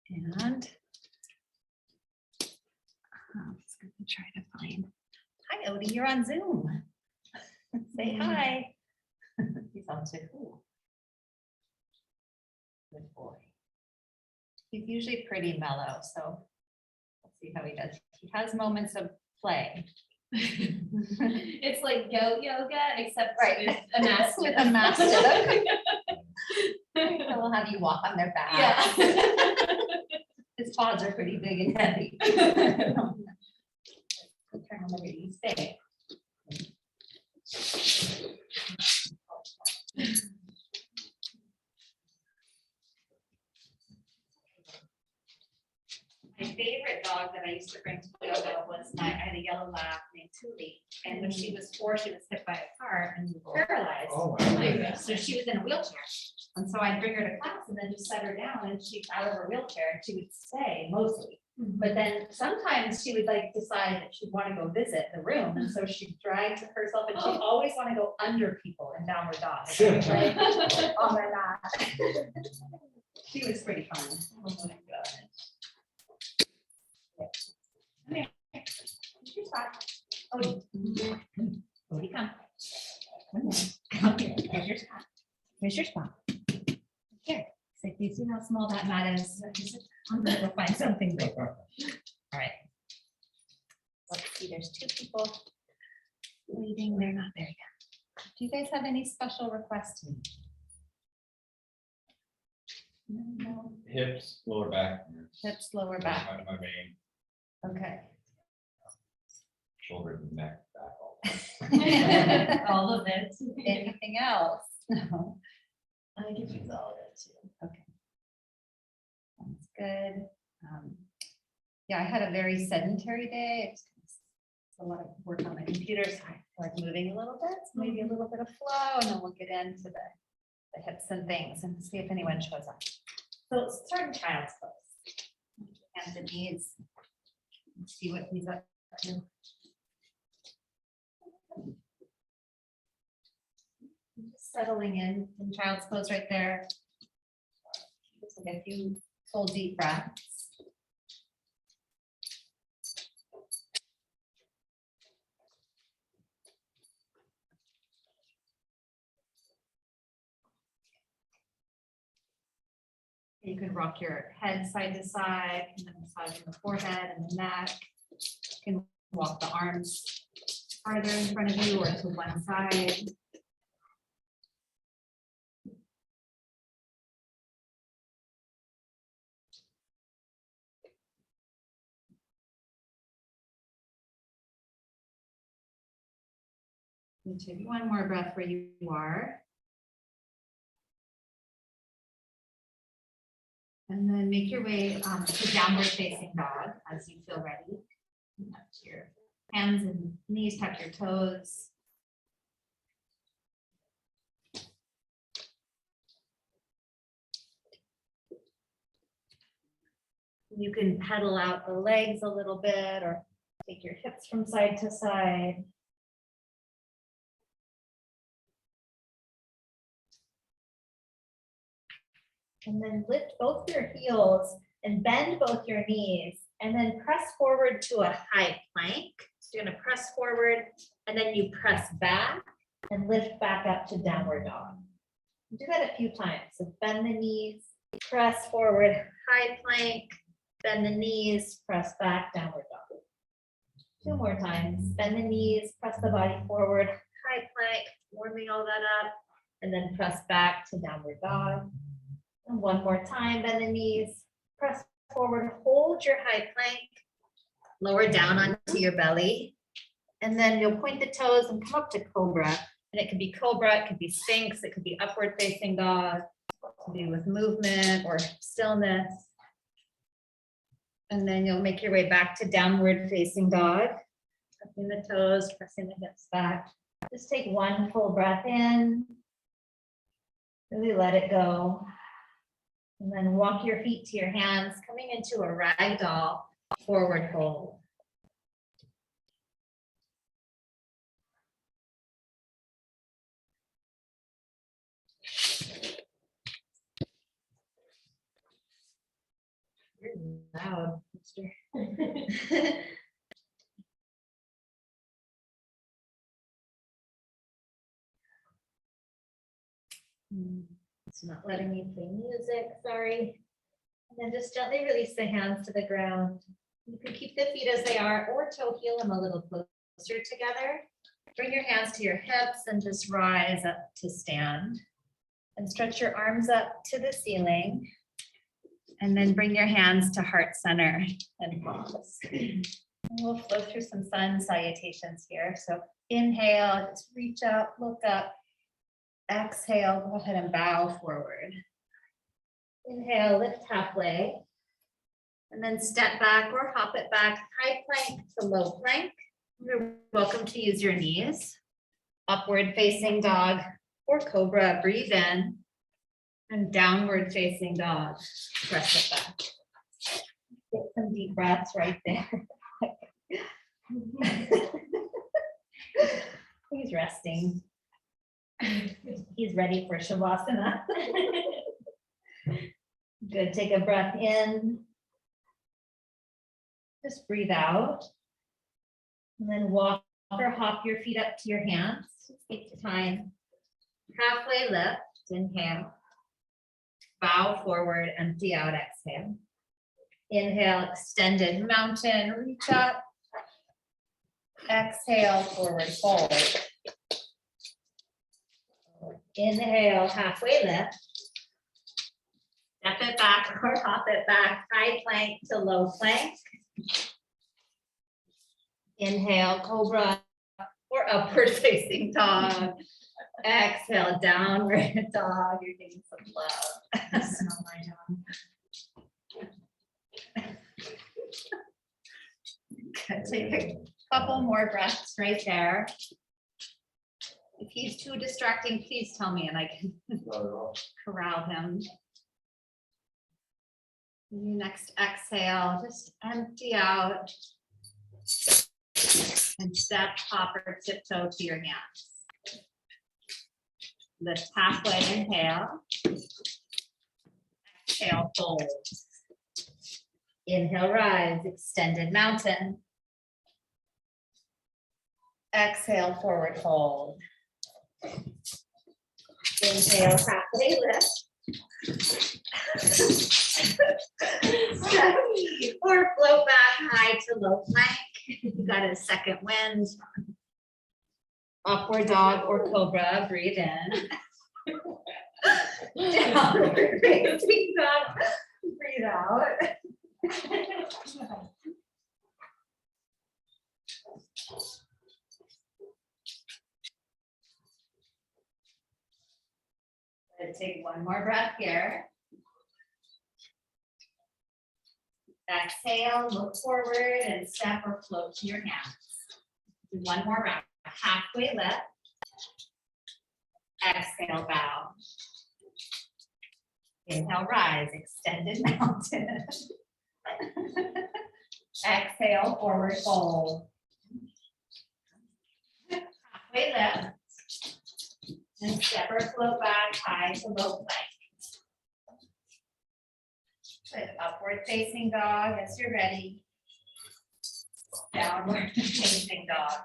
And I'm just going to try to find. Hi, Odie, you're on Zoom. Say hi. He's on Zoom. Good boy. He's usually pretty mellow, so let's see how he does. He has moments of play. It's like goat yoga, except Right. with a mastiff. With a mastiff. We'll have you walk on their back. Yeah. His Paws are pretty big and heavy. Stay. My favorite dog that I used to bring to yoga was I had a yellow lab named Tuli, and when she was 4, she was hit by a car and paralyzed. Oh, my wow. goodness. So she was in a wheelchair. And so I'd bring her to class and then just set her down and she'd out of her wheelchair and she would stay mostly. But then sometimes she would like decide that she'd want to go visit the room. And so she'd drag herself and she'd always want to go under people in downward dog. Like, on their mat. She was pretty fun. Oh my God. Come here. Here's your spot. Odie. Odie, come. Come here. Come here. Here's your spot. Here's your spot. Here. So you see how small that mat is? I'm gonna go find something bigger. All right. Let's see, there's 2 people waiting. They're not there yet. Do you guys have any special requests? No. Hips, lower back. Hips, lower back. My main Okay. shoulder, neck, back. All of it. Anything else? No. I can use all of it too. Okay. Sounds good. Yeah, I had a very sedentary day. It's a lot of work on my computer, so I feel like moving a little bit, so maybe a little bit of flow, and then we'll get into the hips and things and see if anyone shows up. So let's start in child's pose. Hands and knees. Let's see what he's up to. Just settling in child's pose right there. Just like a few full deep breaths. You can rock your head side to side, and then massaging the forehead and the neck. You can walk the arms farther in front of you or to one side. And take one more breath where you are. And then make your way to downward facing dog as you feel ready. Tuck your hands and knees, tuck your toes. You can pedal out the legs a little bit or take your hips from side to side. And then lift both your heels and bend both your knees and then press forward to a high plank. So you're gonna press forward and then you press back and lift back up to downward dog. Do that a few times. So bend the knees, press forward, high plank, bend the knees, press back, downward dog. 2 more times. Bend the knees, press the body forward, high plank, warming all that up, and then press back to downward dog. And 1 more time, bend the knees, press forward, hold your high plank, lower down onto your belly. And then you'll point the toes and come up to cobra. And it could be cobra, it could be sphinx, it could be upward facing dog, to do with movement or stillness. And then you'll make your way back to downward facing dog. Tucking the toes, pressing the hips back. Just take 1 full breath in. Really let it go. And then walk your feet to your hands, coming into a ragdoll forward fold. Loud, mister. It's not letting me play music, sorry. And then just gently release the hands to the ground. You can keep the feet as they are or toe heel them a little closer together. Bring your hands to your hips and just rise up to stand. And stretch your arms up to the ceiling. And then bring your hands to heart center and pause. And we'll flow through some sun salutations here. So inhale, just reach out, look up. Exhale, go ahead and bow forward. Inhale, lift halfway. And then step back or hop it back, high plank to low plank. You're welcome to use your knees. Upward facing dog or cobra, breathe in. And downward facing dog, press it back. Get some deep breaths right there. He's resting. He's ready for Shavasana. Good, take a breath in. Just breathe out. And then walk or hop your feet up to your hands. Take the time. Halfway lift, inhale. Bow forward, empty out, exhale. Inhale, extended mountain, reach up. Exhale, forward fold. Inhale, halfway lift. Step it back or hop it back, high plank to low plank. Inhale, cobra or upward facing dog. Exhale, downward dog. You're getting some love. Smell my dog. Good. Take a couple more breaths right there. If he's too distracting, please tell me and I can corral him. Next exhale, just empty out. And step, hop, or tiptoe to your hands. Lift halfway, inhale. Exhale, fold. Inhale, rise, extended mountain. Exhale, forward fold. Inhale, halfway lift. Or float back high to low plank. You got a second wind. Upward dog or cobra, breathe in. Downward facing dog, breathe out. Let's take one more breath here. Exhale, look forward and step or float to your hands. Do one more round. Halfway lift. Exhale, bow. Inhale, rise, extended mountain. Exhale, forward fold. Halfway lift. And step or float back, high to low plank. Good, upward facing dog as you're ready. Downward facing dog.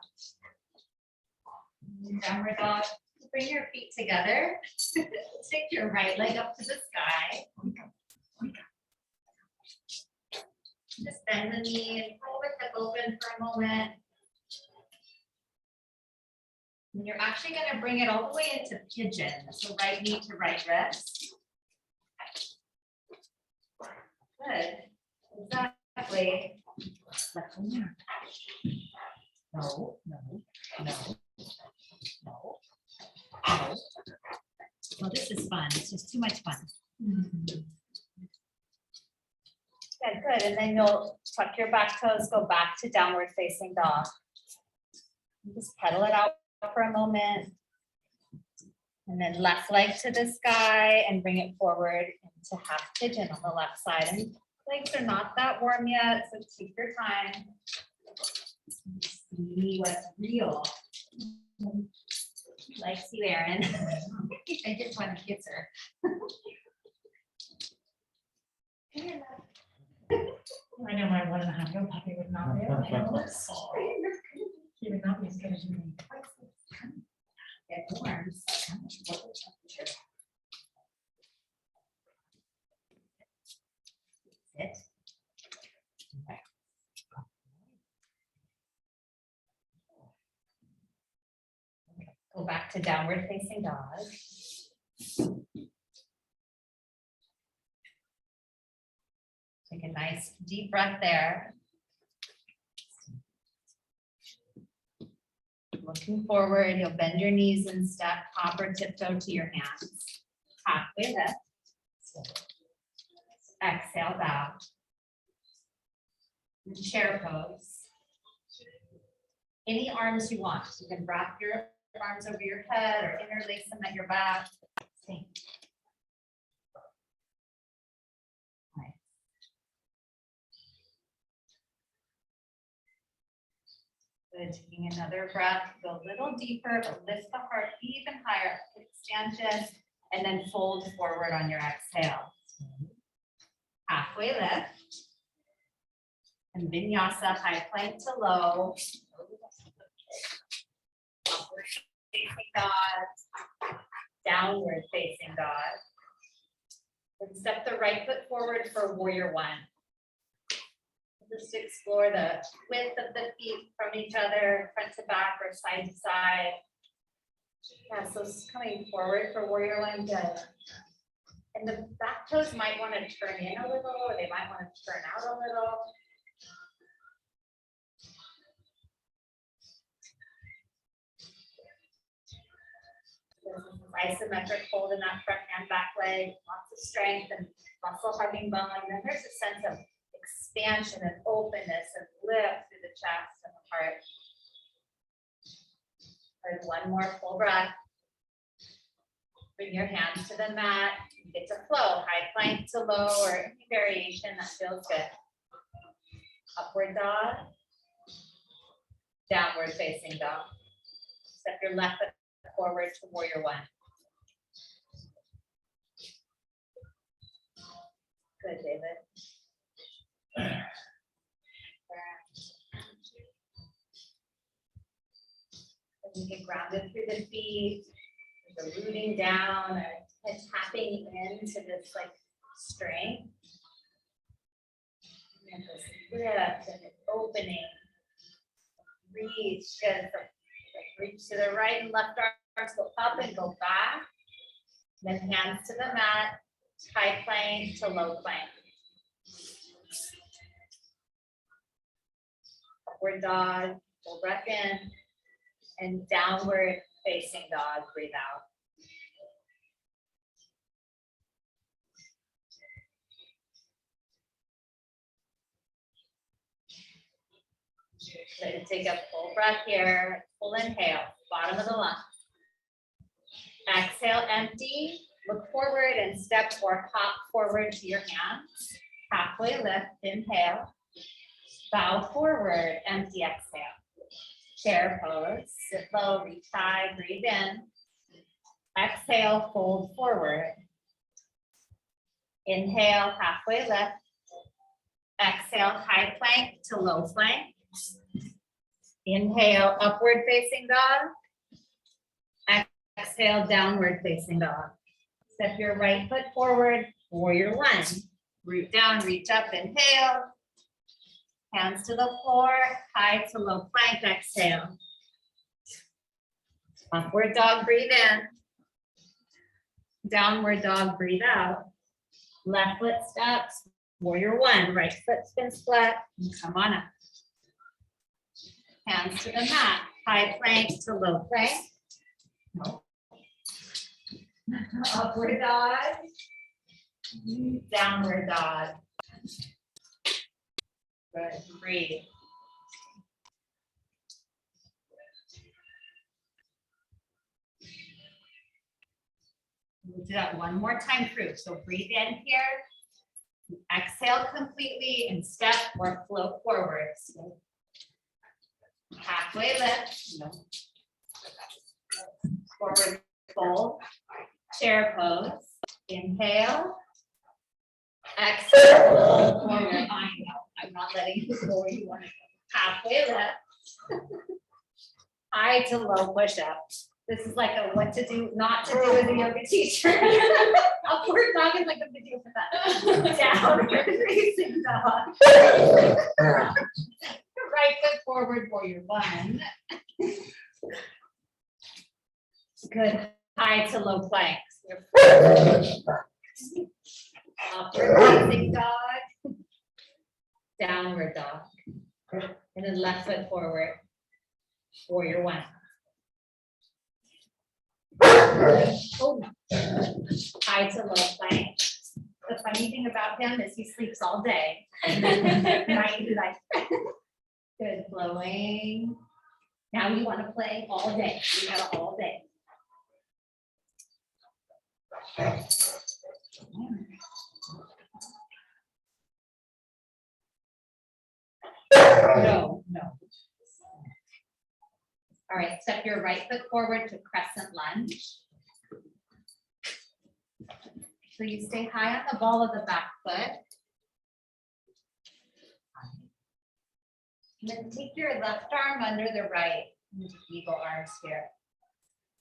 Downward dog. Bring your feet together. Take your right leg up to the sky. Just bend the knee and pull the hip open for a moment. And you're actually going to bring it all the way into pigeon. So right knee to right wrist. Good. Exactly. No, no, no, no, no. Well, this is fun. It's just too much fun. Good, good. And then you'll tuck your back toes, go back to downward facing dog. Just pedal it out for a moment. And then left leg to the sky and bring it forward into half pigeon on the left side. And legs are not that warm yet, so take your time. See what's real. Likes you, Erin. I just want to kiss her. I know my 1.5-year-old puppy would not be able to handle this. He would not be as good as me. Get warms. Sit. Go back to downward facing dog. Take a nice deep breath there. Looking forward, you'll bend your knees and step, hop or tiptoe to your hands. Halfway lift. Exhale, bow. Chair pose. Any arms you want. You can wrap your arms over your head or interlace them at your back. Same. Nice. Good. Taking another breath. Go a little deeper, but lift the heart even higher. Expansion, and then fold forward on your exhale. Halfway lift. And vinyasa, high plank to low. Upward facing dog. Downward facing dog. And step the right foot forward for warrior one. Just explore the width of the feet from each other, front to back or side to side. Yeah, so coming forward for warrior one, good. And the back toes might want to turn in a little, or they might want to turn out a little. Isometric hold in that front and back leg, lots of strength and muscle hugging bone. And then there's a sense of expansion and openness and lift through the chest and the heart. Good. One more full breath. Bring your hands to the mat. You get to flow, high plank to low or any variation that feels good. Upward dog. Downward facing dog. Step your left foot forward to warrior one. Good, David. And you get grounded through the feet, the rooting down and tapping into this like strength. And this lift and this opening. Reach, good. Reach to the right and left arms, go up and go back. Then hands to the mat, high plank to low plank. Upward dog, full breath in, and downward facing dog, breathe out. Good, take a full breath here, full inhale, bottom of the lungs. Exhale, empty, look forward and step or hop forward to your hands. Halfway lift, inhale. Bow forward, empty exhale. Chair pose, sit low, reach high, breathe in. Exhale, fold forward. Inhale, halfway lift. Exhale, high plank to low plank. Inhale, upward facing dog. Exhale, downward facing dog. Step your right foot forward, warrior one. Root down, reach up, inhale. Hands to the floor, high to low plank, exhale. Upward dog, breathe in. Downward dog, breathe out. Left foot steps, warrior one, right foot spins flat, and come on up. Hands to the mat, high plank to low plank. Upward dog, downward dog. Good, breathe. We'll do that one more time through. So breathe in here. Exhale completely and step or float forward. So halfway lift. Forward fold. Chair pose. Inhale. Excellent. Forward. I know. I'm not letting you go where you want to go. Halfway left. High to low push-ups. This is like a what to do, not to do as a yoga teacher. Upward dog is like a video for that. Downward facing dog. Right foot forward for your one. Good. High to low planks. Upward facing dog. Downward dog. And then left foot forward for your one. Oh. High to low plank. The funny thing about him is he sleeps all day. And then night he's like, good flowing. Now you want to play all day. You got it all day. No. All right, step your right foot forward to crescent lunge. So you stay high on the ball of the back foot. And then take your left arm under the right, eagle arms here.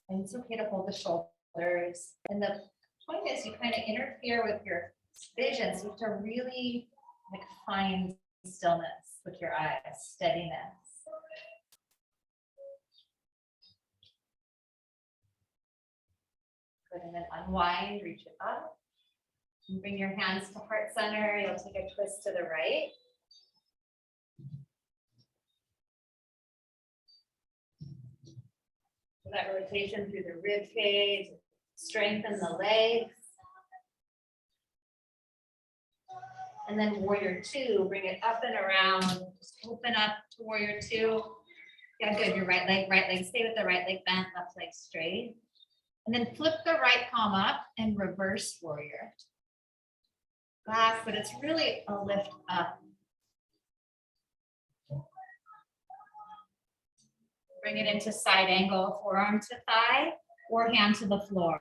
And it's okay to hold the shoulders. And the point is you kind of interfere with your vision. So you have to really like find stillness with your eyes, steadiness. Good, and then unwind, reach it up. And bring your hands to heart center. You'll take a twist to the right. So that rotation through the rib cage, strengthen the legs. And then warrior two, bring it up and around. Just open up to warrior two. Yeah, good. Your right leg, stay with the right leg bent, left leg straight. And then flip the right palm up and reverse warrior. Back, but it's really a lift up. Bring it into side angle, forearm to thigh, or hand to the floor.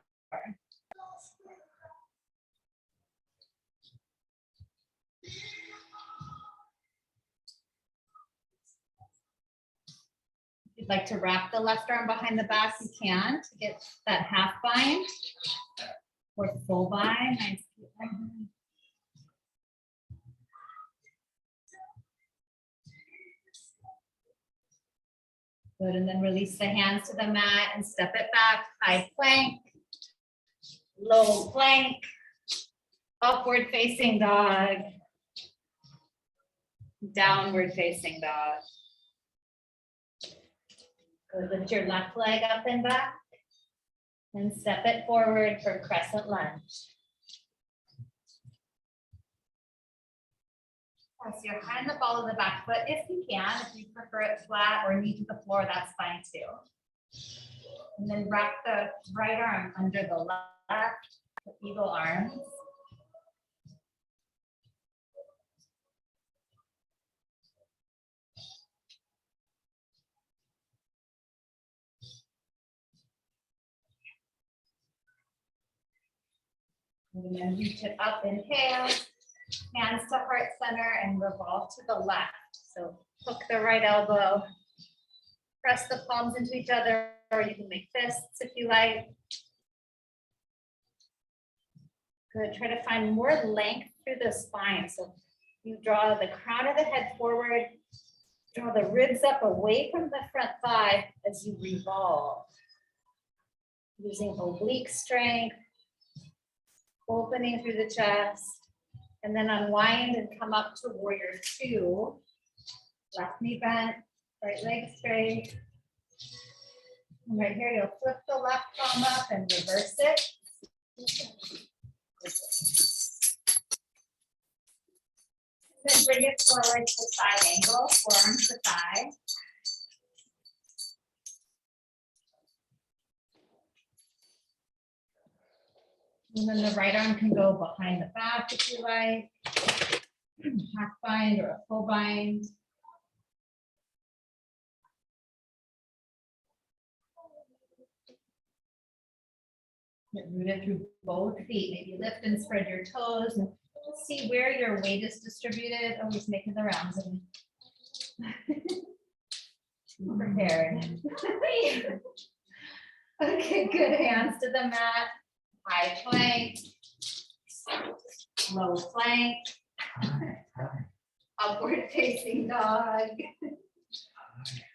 If you'd like to wrap the left arm behind the back, you can to get that half bind or full bind. Nice. Good, and then release the hands to the mat and step it back, high plank, low plank, upward facing dog, downward facing dog. Good, lift your left leg up and back and step it forward for crescent lunge. So you're high on the ball of the back foot if you can. If you prefer it flat or knee to the floor, that's fine too. And then wrap the right arm under the left, eagle arms. And then reach it up, inhale. Hands to heart center and revolve to the left. So hook the right elbow, press the palms into each other, or you can make fists if you like. Good, try to find more length through the spine. So you draw the crown of the head forward, draw the ribs up away from the front thigh as you revolve. Using oblique strength, opening through the chest. And then unwind and come up to warrior two. Left knee bent, right leg straight. And right here, you'll flip the left palm up and reverse it. Then bring it forward to side angle, forearm to thigh. And then the right arm can go behind the back if you like. Half bind or a full bind. Get rooted through both feet. Maybe lift and spread your toes and See where your weight is distributed. Oh, he's making the rounds. Prepared. Okay, good. Hands to the mat. High plank. Low plank. Upward facing dog.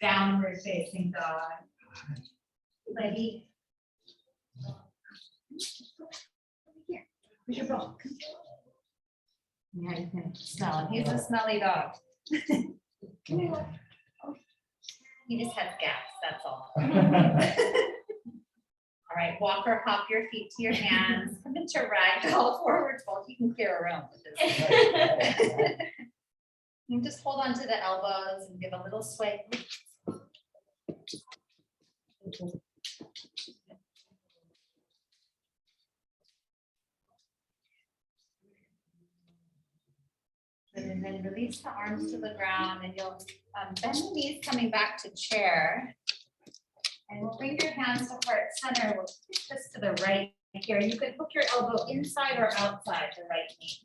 Downward facing dog. Lady. Here, where's your book? Yeah, you can smell him. He's a smelly dog. He just has gas, that's all. All right, walk or hop your feet to your hands. Come into ragdoll forward fold. You can clear around with this. You just hold on to the elbows and give a little sway. And then release the arms to the ground, and you'll bend the knees coming back to chair. And we'll bring your hands to heart center. We'll push this to the right here. You can hook your elbow inside or outside the right knee.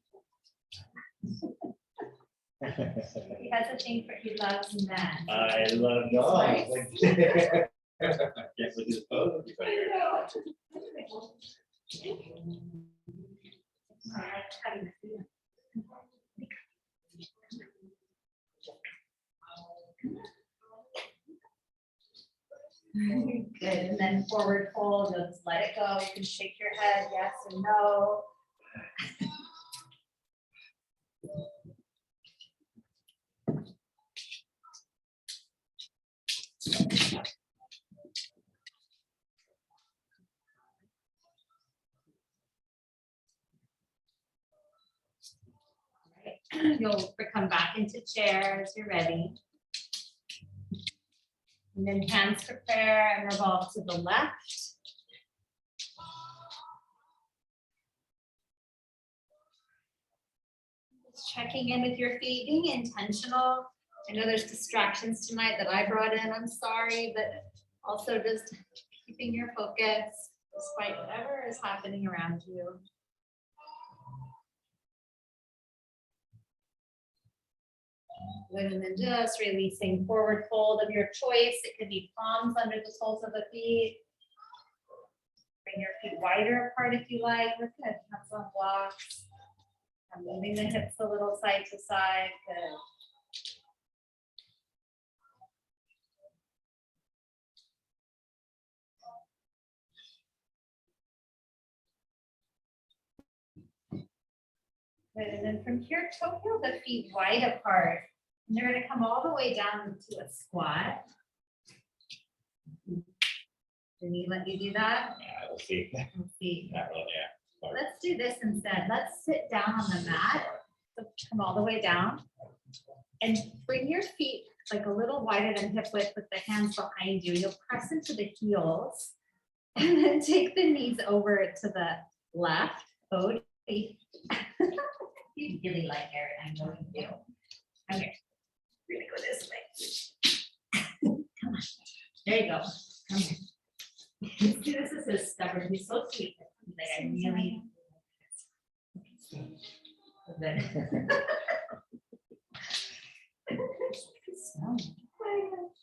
He has a thing for, he loves men. I love dogs. Can't look at the photo. Good, and then forward fold, just let it go. You can shake your head, yes and no. You'll come back into chair as you're ready. And then hands to prayer and revolve to the left. Just checking in with your feet, being intentional. I know there's distractions tonight that I brought in, I'm sorry, but also just keeping your focus despite whatever is happening around you. Good, and then just releasing forward fold of your choice. It could be palms under the soles of the feet. Bring your feet wider apart if you like. We're good. Have some blocks. I'm moving the hips a little side to side. Good. Good, and then from here, toe heel the feet wide apart. And they're going to come all the way down to a squat. Can you let you do that? Yeah, we'll see. Let's see. Not really, yeah. Let's do this instead. Let's sit down on the mat. So come all the way down. And bring your feet like a little wider than hip width with the hands behind you. You'll press into the heels. And then take the knees over to the left. Odie. You really like it. I know you do. Okay. We're gonna go this way. Come on. There you go. Come here. See, this is his stubborn. He's so sweet. He's like, I really.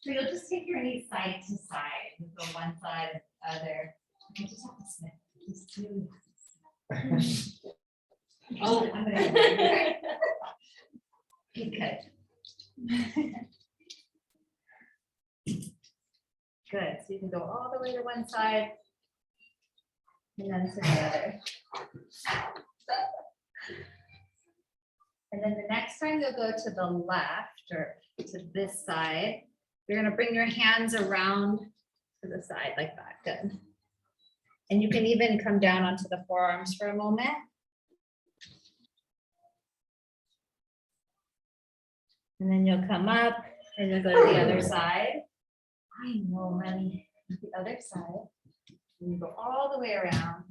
So you'll just take your knees side to side. You go one side and the other. You just have to snip. Just do. Oh, I'm gonna. Good. Good. So you can go all the way to one side and then to the other. And then the next time you'll go to the left or to this side, you're going to bring your hands around to the side like that. Good. And you can even come down onto the forearms for a moment. And then you'll come up and you'll go to the other side. I know, honey. The other side. And you go all the way around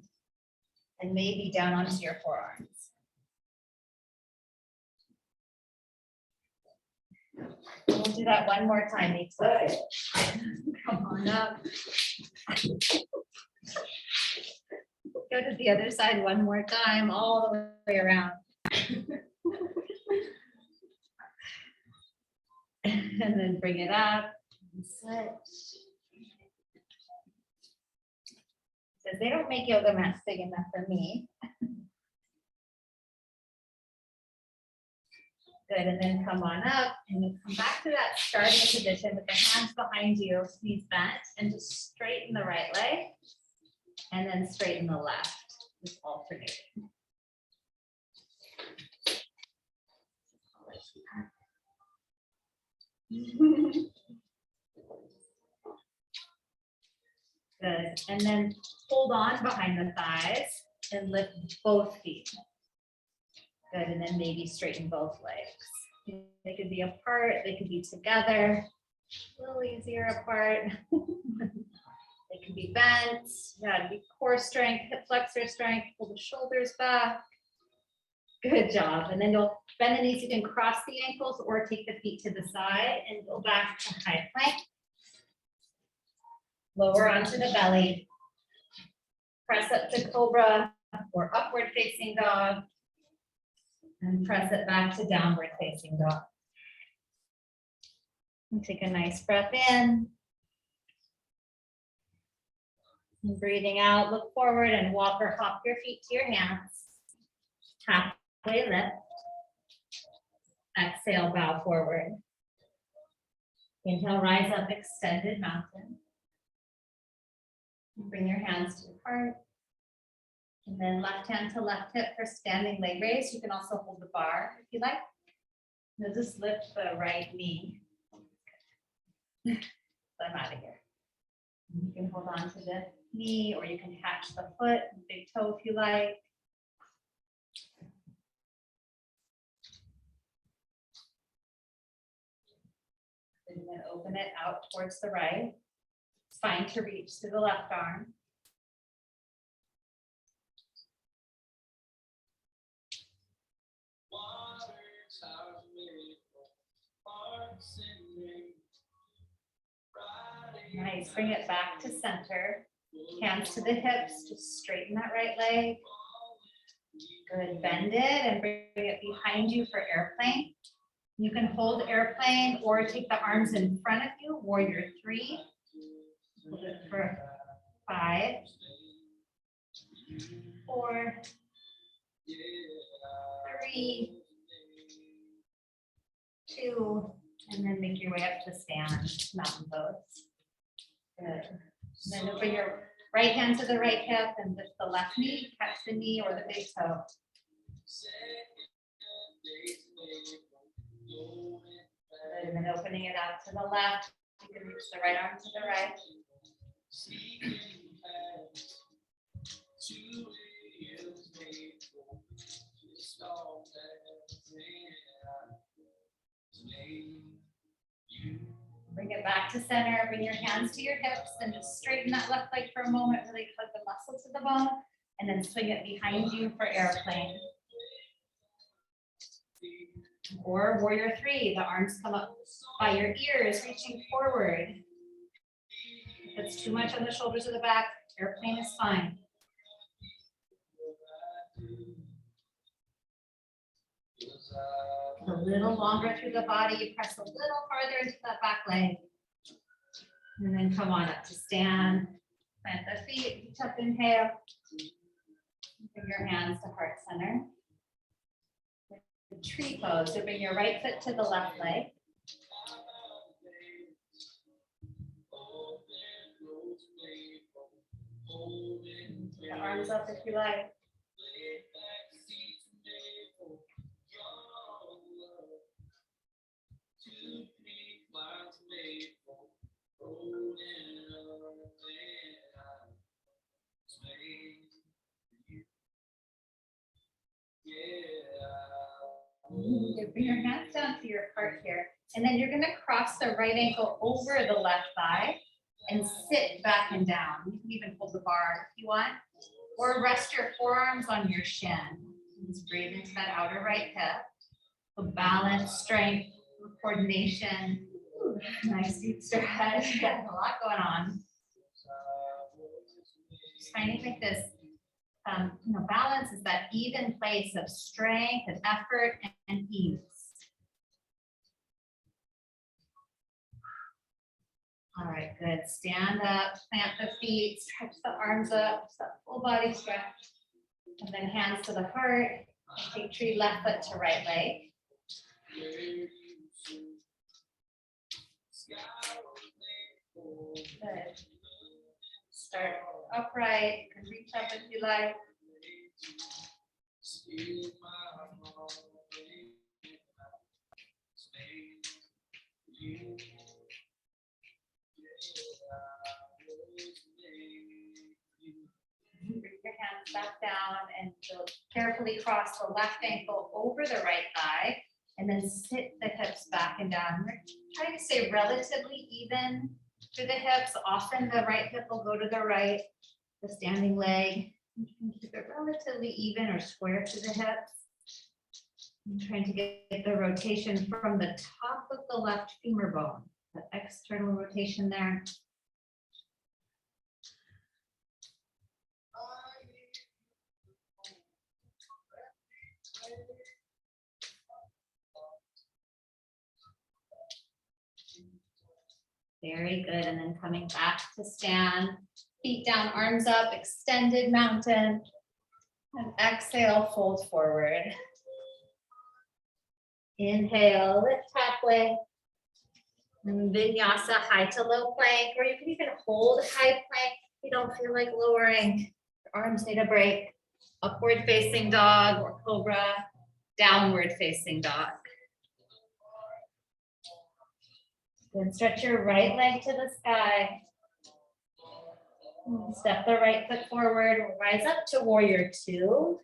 and maybe down onto your forearms. We'll do that one more time each side. Come on up. Go to the other side one more time, all the way around. And then bring it up and switch. Says they don't make yoga mats big enough for me. Good, and then come on up and you come back to that starting position with the hands behind you, knees bent, and just straighten the right leg. And then straighten the left, just alternating. Good, and then hold on behind the thighs and lift both feet. Good, and then maybe straighten both legs. They could be apart, they could be together, a little easier apart. They can be bent, yeah, be core strength, hip flexor strength, pull the shoulders back. Good job, and then you'll bend the knees, you can cross the ankles or take the feet to the side and go back to high plank. Lower onto the belly. Press up to cobra or upward facing dog. And press it back to downward facing dog. And take a nice breath in. And breathing out, look forward and walk or hop your feet to your hands. Halfway lift. Exhale, bow forward. Inhale, rise up, extended mountain. Bring your hands to your heart. And then left hand to left hip for standing leg raise. You can also hold the bar if you like. Now just lift the right knee. I'm out of here. You can hold on to the knee or you can catch the foot, big toe if you like. And then open it out towards the right. It's fine to reach to the left arm. Nice, bring it back to center. Hands to the hips, just straighten that right leg. Good, bend it and bring it behind you for airplane. You can hold airplane or take the arms in front of you, warrior 3. Hold it for 5, 4, 3, 2, and then make your way up to stand, mountain pose. Good. And then open your right hand to the right hip and lift the left knee, catch the knee or the big toe. Good. And then opening it out to the left, you can reach the right arm to the right. Bring it back to center, bring your hands to your hips and just straighten that left leg for a moment, really hug the muscle to the bone, and then swing it behind you for airplane. Or warrior 3, the arms come up by your ears, reaching forward. If it's too much on the shoulders or the back, airplane is fine. A little longer through the body, you press a little farther into that back leg. And then come on up to stand. Plant the feet, tough inhale. Bring your hands to heart center. The tree pose, so bring your right foot to the left leg. The arms up if you like. Bring your hands down to your heart here. And then you're going to cross the right ankle over the left thigh and sit back and down. You can even hold the bar if you want. Or rest your forearms on your shin. Just breathe into that outer right hip. So balance, strength, coordination. Ooh, nice deep stretch. Got a lot going on. Just finding like this. Balance is that even place of strength and effort and ease. All right, good. Stand up, plant the feet, stretch the arms up, full body stretch. And then hands to the heart. Take tree left foot to right leg. Good. Start upright. You can reach up if you like. Bring your hands back down and carefully cross the left ankle over the right thigh and then sit the hips back and down. Try to stay relatively even through the hips. Often the right hip will go to the right, the standing leg. You can keep it relatively even or square to the hips. I'm trying to get the rotation from the top of the left femur bone, the external rotation there. Very good. And then coming back to stand, feet down, arms up, extended mountain. And exhale, fold forward. Inhale, lift halfway. And vinyasa, high to low plank, or you can even hold high plank if you don't feel like lowering. Your arms need a break. Upward facing dog or cobra, downward facing dog. Then stretch your right leg to the sky. Step the right foot forward, rise up to warrior two.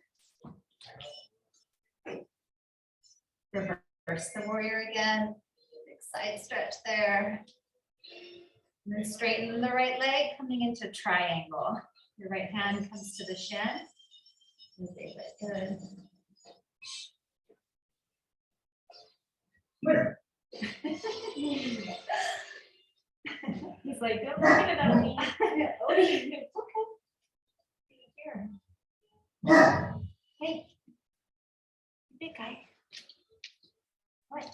Reverse the warrior again. Big side stretch there. And then straighten the right leg, coming into triangle. Your right hand comes to the shin. Good. He's like, don't look at it on me. Odie, it's okay. Here. Hey, big guy. What?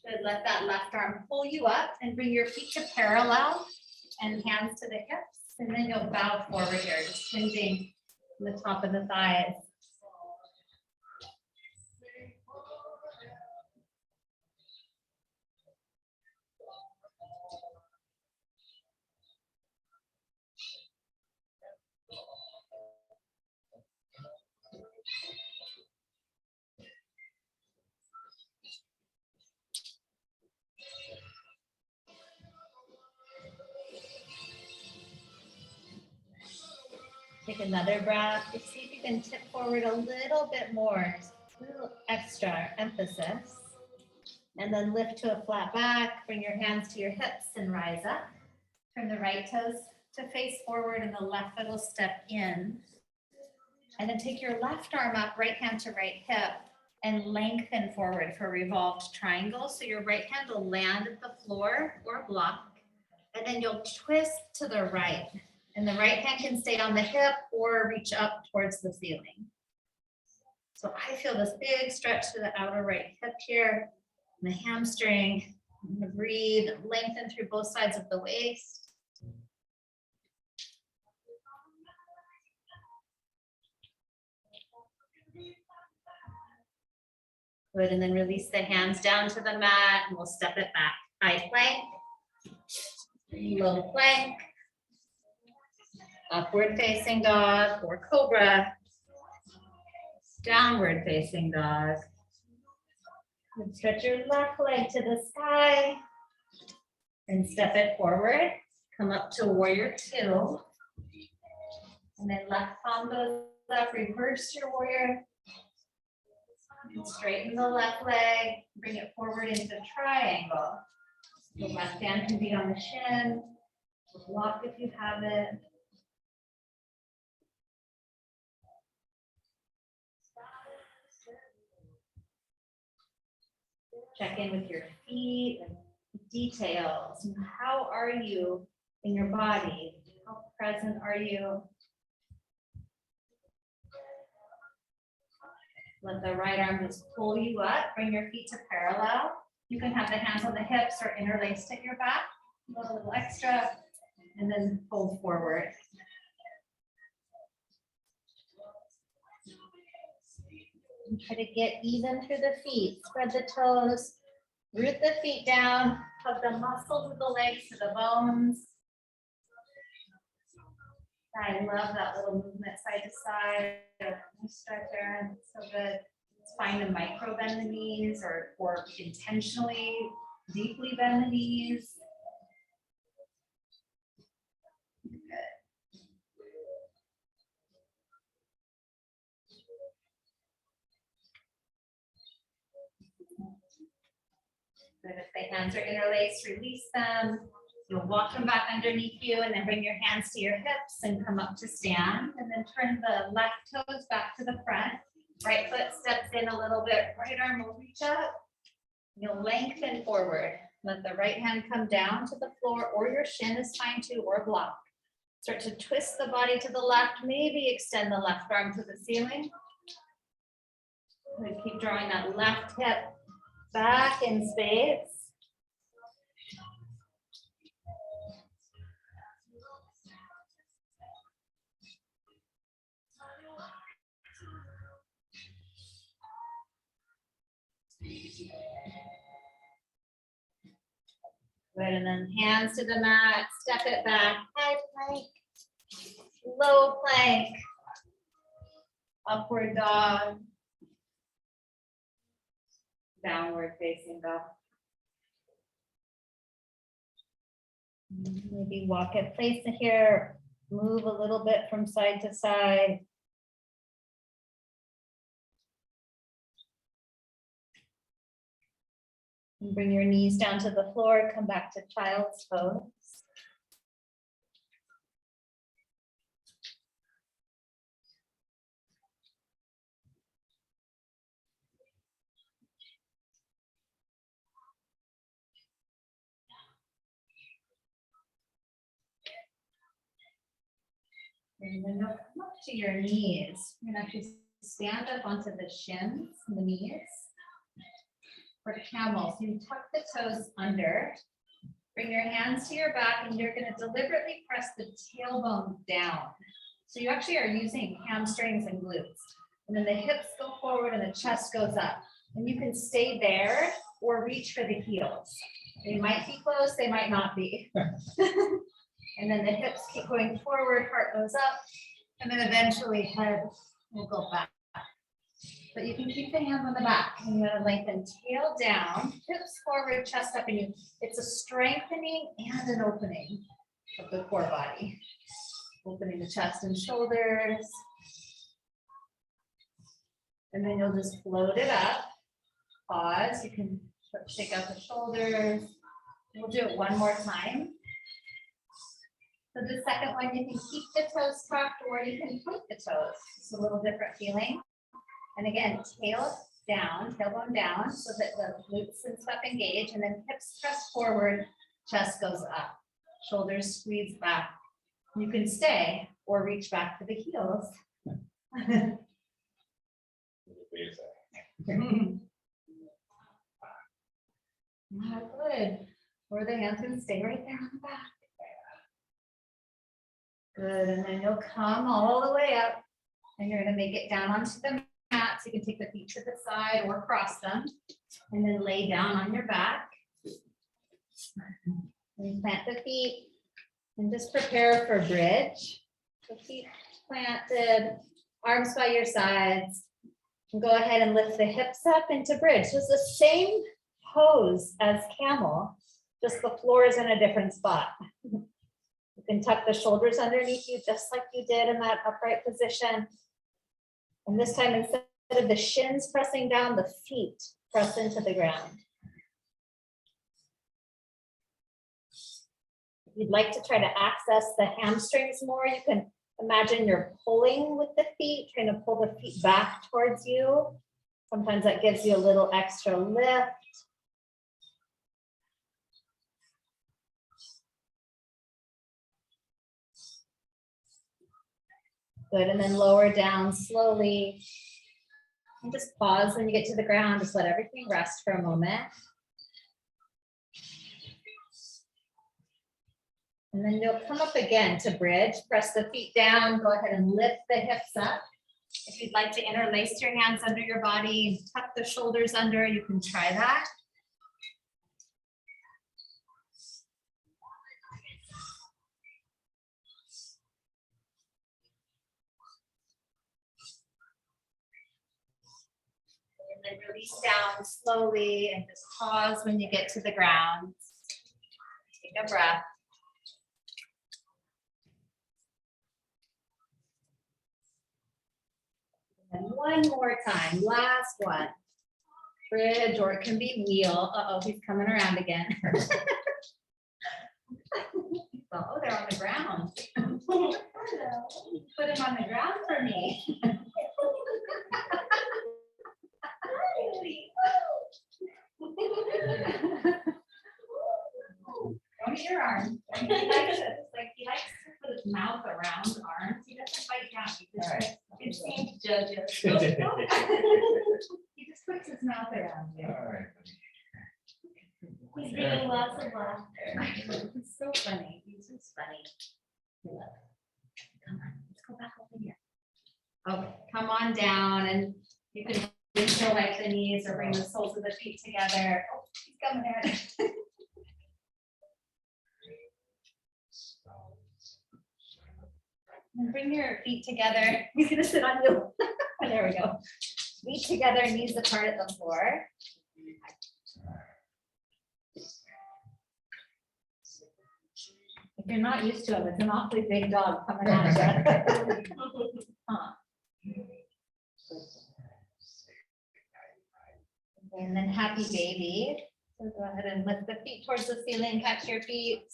Good. Let that left arm pull you up and bring your feet to parallel and hands to the hips. And then you'll bow forward here, just hinging the top of the thighs. Take another breath. Just see if you can tip forward a little bit more, a little extra emphasis. And then lift to a flat back, bring your hands to your hips and rise up. Turn the right toes to face forward and the left foot will step in. And then take your left arm up, right hand to right hip, and lengthen forward for revolved triangle. So your right hand will land at the floor or block, and then you'll twist to the right. And the right hand can stay on the hip or reach up towards the ceiling. So I feel this big stretch to the outer right hip here, and the hamstring. I'm gonna breathe, lengthen through both sides of the waist. Good, and then release the hands down to the mat, and we'll step it back. High plank, low plank, upward facing dog or cobra, downward facing dog. And stretch your left leg to the sky and step it forward. Come up to warrior two. And then left palm goes up, reverse your warrior. And straighten the left leg, bring it forward into triangle. The left hand can be on the shin, block if you have it. Check in with your feet and details. How are you in your body? How present are you? Let the right arm just pull you up, bring your feet to parallel. You can have the hands on the hips or interlaced at your back. Go a little extra, and then fold forward. And try to get even through the feet. Spread the toes, root the feet down, hug the muscles of the legs to the bones. I love that little movement side to side. Stretcher, so good. It's fine to micro bend the knees or intentionally deeply bend the knees. Good. If the hands are interlaced, release them. You'll walk them back underneath you and then bring your hands to your hips and come up to stand. And then turn the left toes back to the front. Right foot steps in a little bit. Right arm will reach up. You'll lengthen forward. Let the right hand come down to the floor, or your shin is fine too, or block. Start to twist the body to the left. Maybe extend the left arm to the ceiling. We keep drawing that left hip back in space. Good, and then hands to the mat, step it back, high plank, low plank, upward dog, downward facing dog. Maybe walk in place here, move a little bit from side to side. And bring your knees down to the floor, come back to child's pose. And then you'll come up to your knees. You're gonna actually stand up onto the shins and the knees. For camel, so you tuck the toes under, bring your hands to your back, and you're gonna deliberately press the tailbone down. So you actually are using hamstrings and glutes. And then the hips go forward and the chest goes up. And you can stay there or reach for the heels. They might be close, they might not be. And then the hips keep going forward, heart goes up, and then eventually head will go back. But you can keep the hands on the back, and you're gonna lengthen tail down, hips forward, chest up, and it's a strengthening and an opening of the core body. Opening the chest and shoulders. And then you'll just float it up. Pause, you can shake out the shoulders. We'll do it one more time. So the second one, you can keep the toes tucked or you can point the toes. It's a little different feeling. And again, tail down, tailbone down so that the glutes and stuff engage, and then hips press forward, chest goes up, shoulders squeeze back. You can stay or reach back to the heels. Good. Or the hands can stay right there on the back. Good, and then you'll come all the way up and you're gonna make it down onto the mat. So you can take the feet to the side or cross them and then lay down on your back. And plant the feet and just prepare for bridge. So feet planted, arms by your sides. And go ahead and lift the hips up into bridge. So it's the same pose as camel, just the floor is in a different spot. You can tuck the shoulders underneath you just like you did in that upright position. And this time, instead of the shins pressing down, the feet press into the ground. If you'd like to try to access the hamstrings more, you can imagine you're pulling with the feet, trying to pull the feet back towards you. Sometimes that gives you a little extra lift. Good, and then lower down slowly. And just pause when you get to the ground, just let everything rest for a moment. And then you'll come up again to bridge, press the feet down, go ahead and lift the hips up. If you'd like to interlace your hands under your body, tuck the shoulders under, you can try that. And then release down slowly and just pause when you get to the ground. Take a breath. And one more time, last one. Bridge, or it can be wheel. Uh-oh, he's coming around again. Oh, they're on the ground. Put him on the ground for me. Don't eat your arm. He likes it. It's like he likes to put his mouth around arms. He doesn't bite down. He just it seems judges. He just puts his mouth around you. He's getting lots of laughter. It's so funny. He's just funny. Come on, let's go back over here. Okay, come on down, and you can interlace the knees or bring the soles of the feet together. Oh, he's coming there. And bring your feet together. He's gonna sit on you. There we go. Feet together, knees apart at the floor. If you're not used to him, it's an awfully big dog coming at you. Huh. And then happy baby. So go ahead and lift the feet towards the ceiling, catch your feet.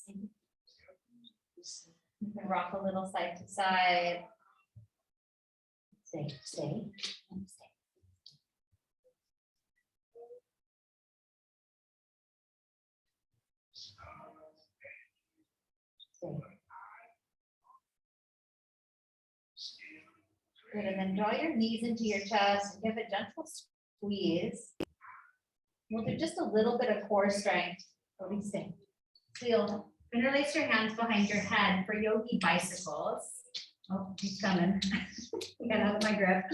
You can rock a little side to side. Stay, stay, and stay. Stay. Good, and then draw your knees into your chest and give a gentle squeeze. We'll do just a little bit of core strength, releasing. So you'll interlace your hands behind your head for yogi bicycles. Oh, he's coming. Got out of my grip.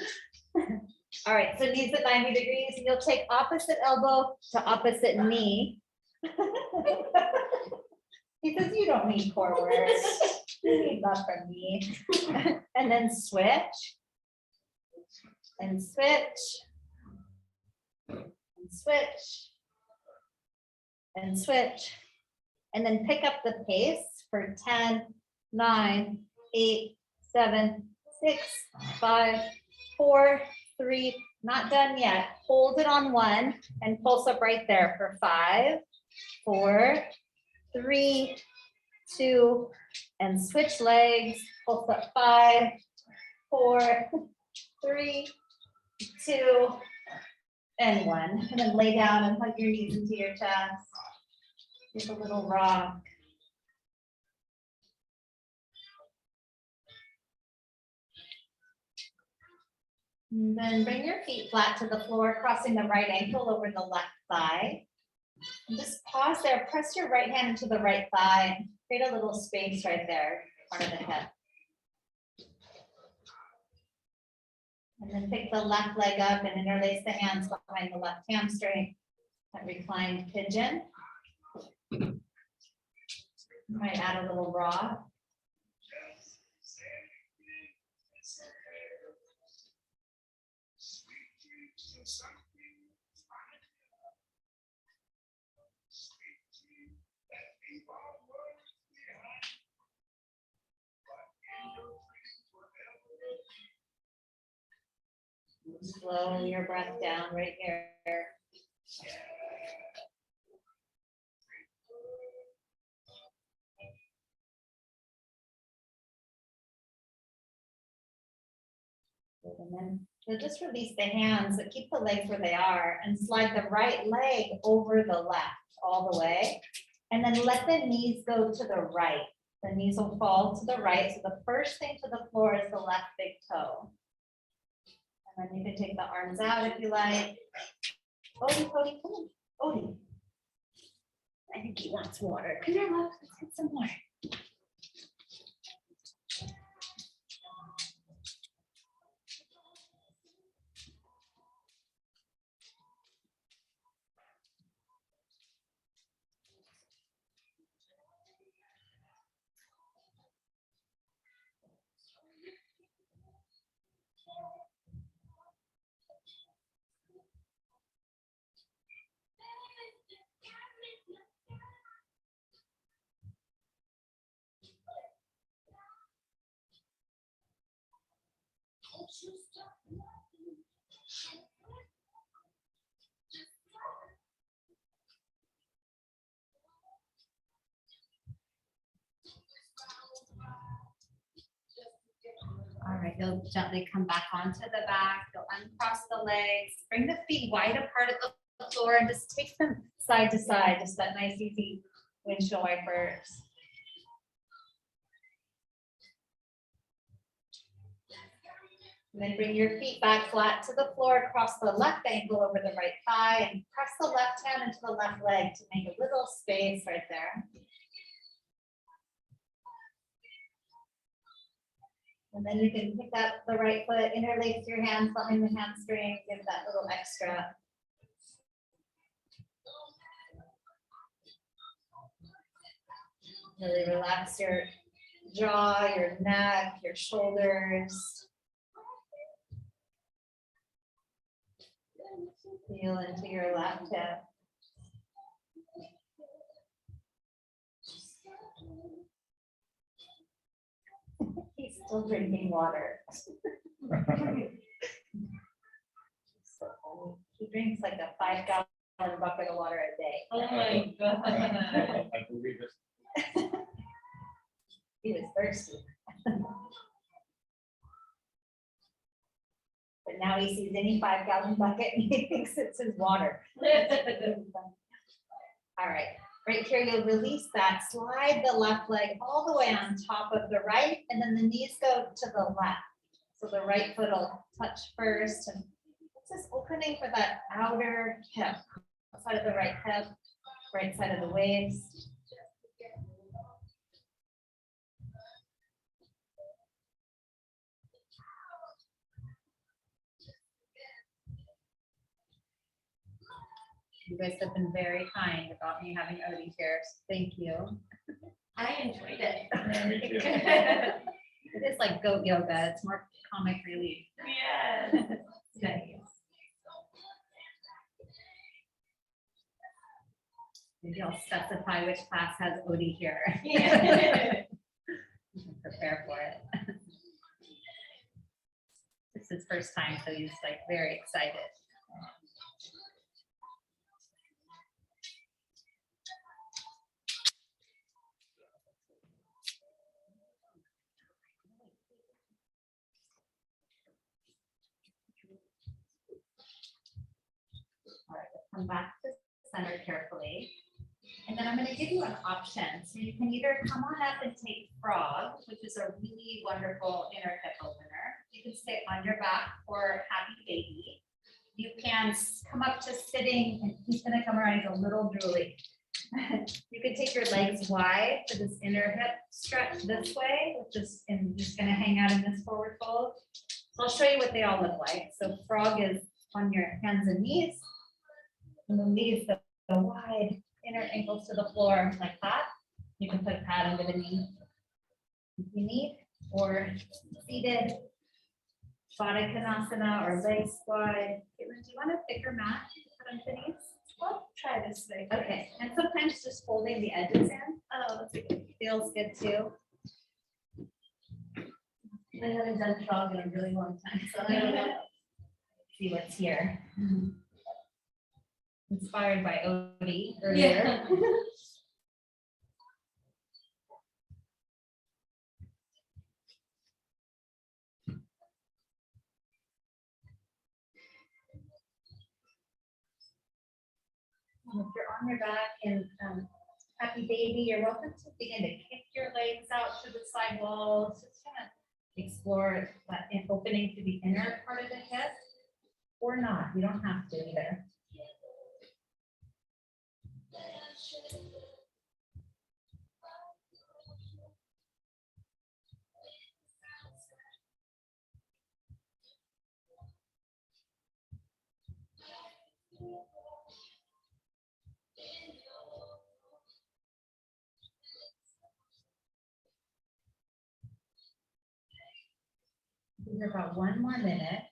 All right, so knees at 90 degrees, and you'll take opposite elbow to opposite knee. He says, you don't need core work. You need love from me. And then switch. And switch. And switch. And switch. And then pick up the pace for 10, 9, 8, 7, 6, 5, 4, 3, not done yet. Hold it on 1 and pulse up right there for 5, 4, 3, 2, and switch legs. Pulse up 5, 4, 3, 2, and 1. And then lay down and hug your knees into your chest. Give a little rock. And then bring your feet flat to the floor, crossing the right ankle over the left thigh. And just pause there, press your right hand into the right thigh, create a little space right there, part of the hip. And then pick the left leg up and interlace the hands behind the left hamstring. That reclined pigeon. Might add a little rock. Slow your breath down right here. And then you'll just release the hands, but keep the legs where they are and slide the right leg over the left all the way. And then let the knees go to the right. The knees will fall to the right. So the first thing to the floor is the left big toe. And then you can take the arms out if you like. Odie, Odie, come on, Odie. I think he wants water. Come here, love, let's get some water. All right, you'll gently come back onto the back. You'll uncross the legs, bring the feet wide apart at the floor and just take them side to side, just that nice easy windshield wipers. And then bring your feet back flat to the floor, cross the left ankle over the right thigh and press the left hand into the left leg to make a little space right there. And then you can pick up the right foot, interlace your hands behind the hamstring, give that little extra. Really relax your jaw, your neck, your shoulders. Feel into your left hip. He's still drinking water. He drinks like a 5-gallon bucket of water a day. Oh my God. I believe it. He was thirsty. But now he sees any 5-gallon bucket and he thinks it's his water. All right, right here, you'll release that, slide the left leg all the way on top of the right, and then the knees go to the left. So the right foot will touch first, and it's this opening for that outer hip, side of the right hip, right side of the waist. You guys have been very kind about me having Odie here, so thank you. I enjoyed it. Me too. It is like goat yoga, it's more comic relief. Yes. Nice. Maybe I'll specify which class has Odie here. Yeah. You can prepare for it. It's his first time, so he's like very excited. All right, come back to center carefully. And then I'm going to give you an option. So you can either come on up and take frog, which is a really wonderful inner hip opener. You can stay on your back for happy baby. You can come up to sitting, and he's going to come around, he's a little drooly. You can take your legs wide for this inner hip stretch this way, which is just going to hang out in this forward fold. So I'll show you what they all look like. So frog is on your hands and knees. And the knees go wide, inner ankles to the floor like that. You can put a pad under the knee if you need, or seated Baddha Konasana or leg squat. Caitlin, do you want a thicker mat to put on the knees? I'll try this thing. Okay, and sometimes just holding the edges in. Oh, that's good. Feels good too. I haven't done frog in a really long time, so I don't know. See what's here. Inspired by Odie earlier. Yeah. And if you're on your back and happy baby, you're welcome to begin to kick your legs out to the side walls. Just kind of explore that opening to the inner part of the hip or not. You don't have to either. Give it about 1 more minute.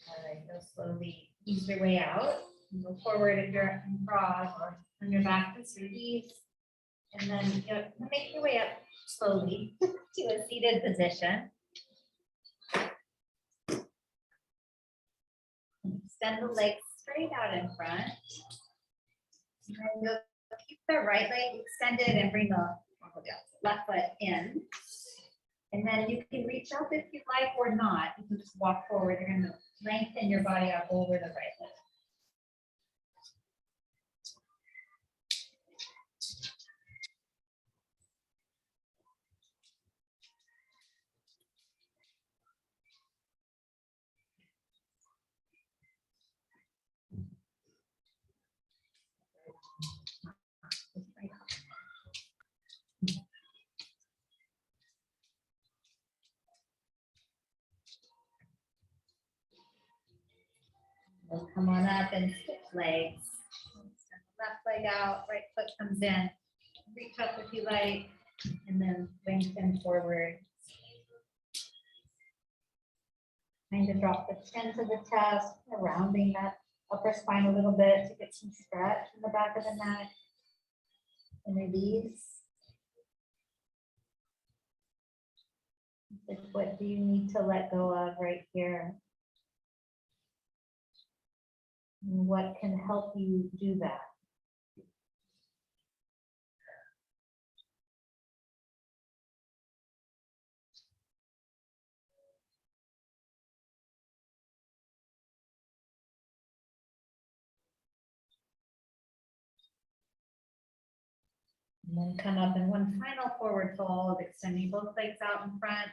All right, go slowly ease your way out. Go forward if you're in frog or on your back, just release. And then you make your way up slowly to a seated position. Extend the legs straight out in front. And then you'll keep the right leg extended and bring the left foot in. And then you can reach up if you like or not. You can just walk forward. You're going to lengthen your body up over the right leg. We'll come on up and switch legs. Extend the left leg out, right foot comes in. Reach up if you like, and then lengthen forward. Kind of drop the chin to the chest, rounding that upper spine a little bit to get some stretch in the back of the neck. And release. Like, what do you need to let go of right here? And what can help you do that? And then come up in one final forward fold, extending both legs out in front.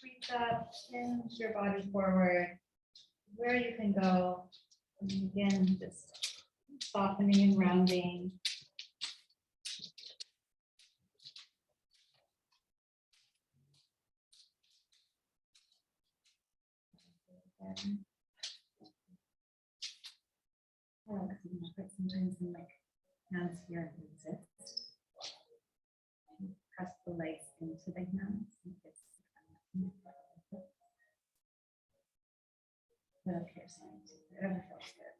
Reach up, hinge your body forward, where you can go. And again, just softening and rounding. Sometimes in like hands here exist. Press the legs into the hands. But up here, whatever feels good.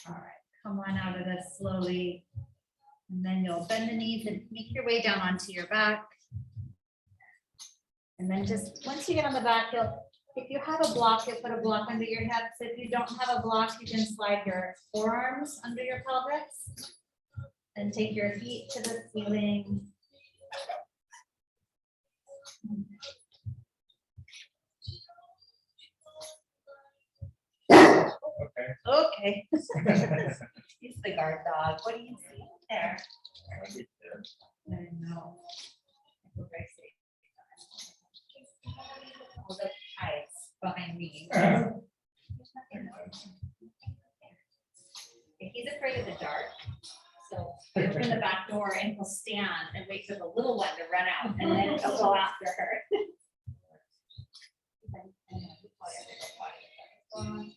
All right, come on out of this slowly. And then you'll bend the knees and make your way down onto your back. And then just once you get on the back, if you have a block, you'll put a block under your hips. If you don't have a block, you can slide your forearms under your pelvis and take your feet to the ceiling. Okay. He's the guard dog. What do you see there? I know. All the eyes behind me. He's afraid of the dark. So I open the back door and he'll stand and wait for the little one to run out and then he'll go after her. on.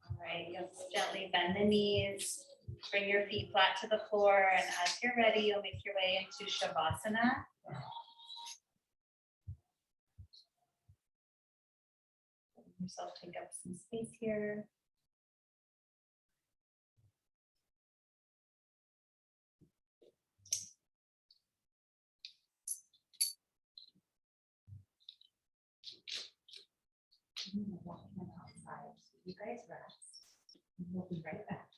All right, you'll gently bend the knees, bring your feet flat to the floor, and as you're ready, you'll make your way into Shavasana. Let yourself take up some space here. I'm walking outside, so you guys rest. We'll be right back.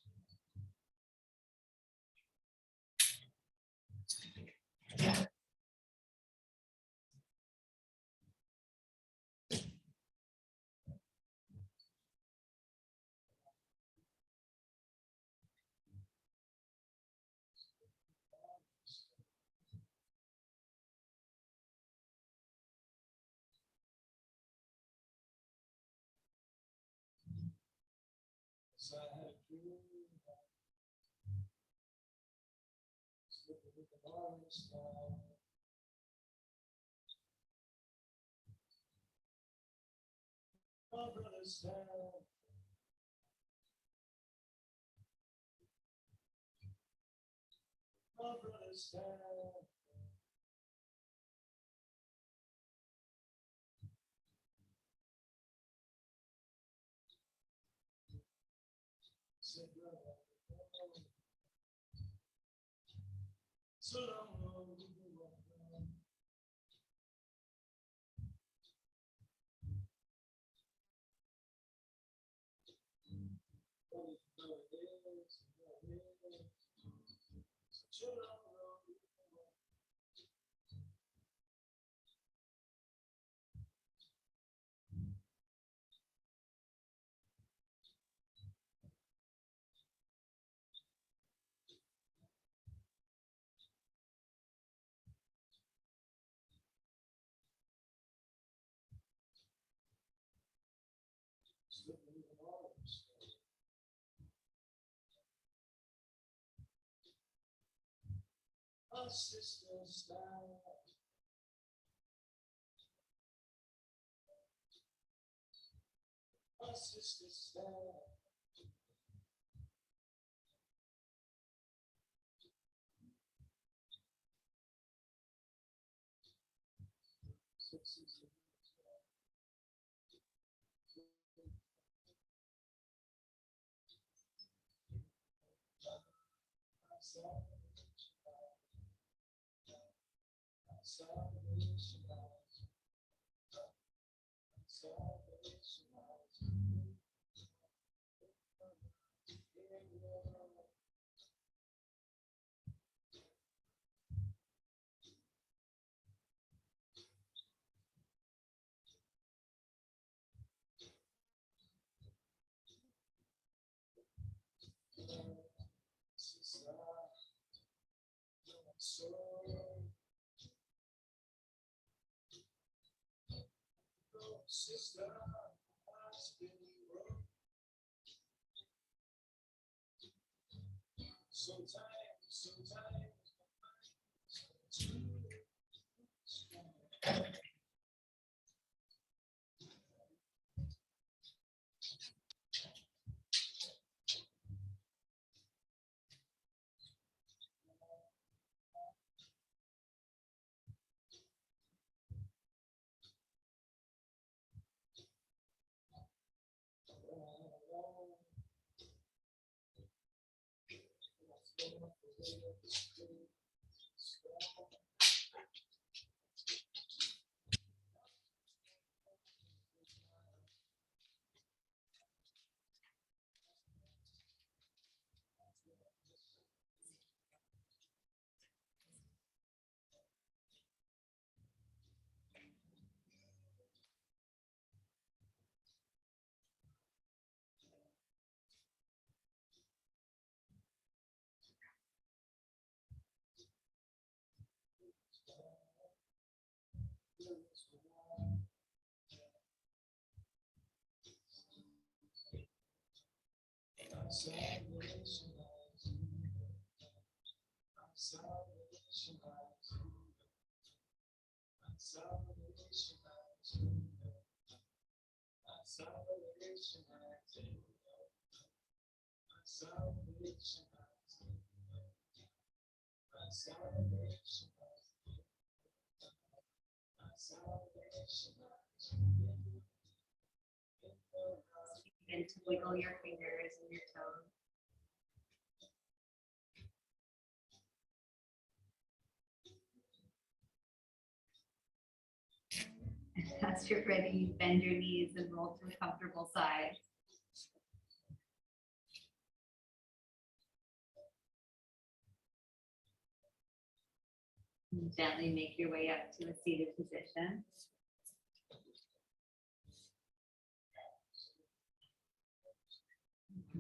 Begin to wiggle your fingers and your toes. As you're ready, bend your knees and roll to a comfortable side. And gently make your way up to a seated position.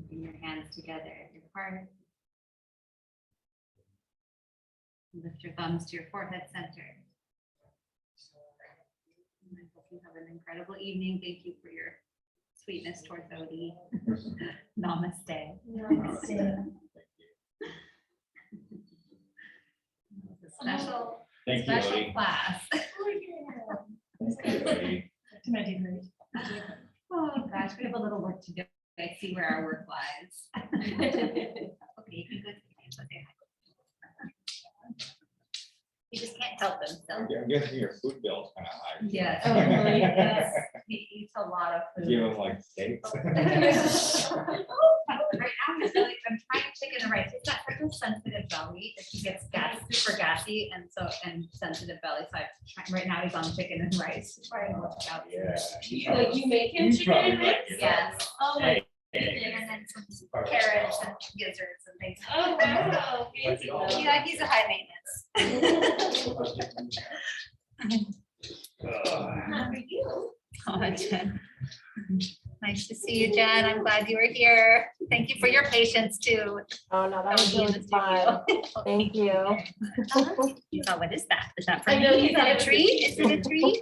Bring your hands together at your heart. Lift your thumbs to your forehead center. And I hope you have an incredible evening. Thank you for your sweetness towards Odie. Namaste. Namaste. Special, Thank you, special Odie. class. Thank you, Odie. To my degree. Oh, gosh, we have a little work to do. I see where our work lies. Okay, you can go to the hands, okay. You just can't help themselves. I'm guessing your food bill's kind of high. Yes. Oh, really? Yes. He eats a lot of food. Give him like steaks. Right now, he's really, I'm trying chicken and rice. He's got such a sensitive belly that he gets super gassy and sensitive belly. So right now he's on chicken and rice. Trying to watch out. Yeah. Like you make him You chicken probably and like rice? it. Yes. Oh my, And then some carrots and gizzards and things. oh wow. Fancy. Yeah, he's a high maintenance. How are you? Oh, Jen. Nice to see you, Jen. I'm glad you were here. Thank you for your patience too. Oh, no, that was Odie in really the fun. studio. Thank you. Oh, what is that? Is that for I me? know, Is he's that a got a treat? Is it a treat?